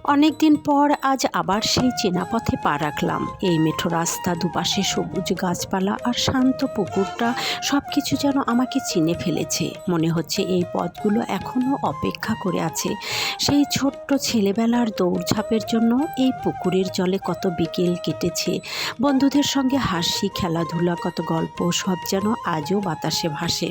অনেক দিন পর আজ আবার সেই চেনা পথে পা রাখলাম। এই মেঠো রাস্তা, দুপাশে সবুজ গাছপালা আর শান্ত পুকুরটা সব কিছু যেন আমাকে চিনে ফেলেছে। মনে হচ্ছে এই পথগুলো এখনও অপেক্ষা করে আছে সেই ছোট্ট ছেলেবেলার দৌড়ঝাঁপের জন্য। এই পুকুরের জলে কত বিকেল কেটেছে, বন্ধুদের সঙ্গে হাসি, খেলাধুলা, কত গল্প, সব যেন আজও বাতাসে ভাসে।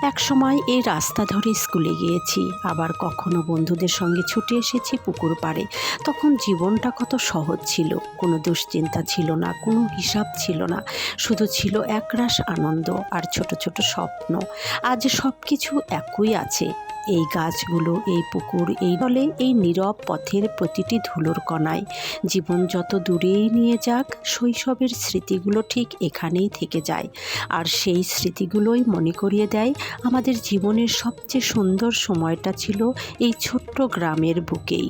এক সময় এই রাস্তা ধরে স্কুলে গিয়েছি, আবার কখনো বন্ধুদের সঙ্গে ছুটে এসেছি পুকুর পাড়ে। তখন জীবনটা কত সহজ ছিল, কোনো দুশ্চিন্তা ছিল না, কোনো হিসাব ছিল না, শুধু ছিল একরাশ আনন্দ আর ছোট ছোট স্বপ্ন। আজ সব কিছু একই আছে, এই গাছগুলো, এই পুকুর, এই দলে, এই নীরব পথের প্রতিটি ধুলোর কণায়। জীবন যত দূরেই নিয়ে যাক, শৈশবের স্মৃতিগুলো ঠিক এখানেই থেকে যায়। আর সেই স্মৃতিগুলোই মনে করিয়ে দেয় আমাদের জীবনের সবচেয়ে সুন্দর সময়টা ছিল এই ছোট্ট গ্রামের বুকেই।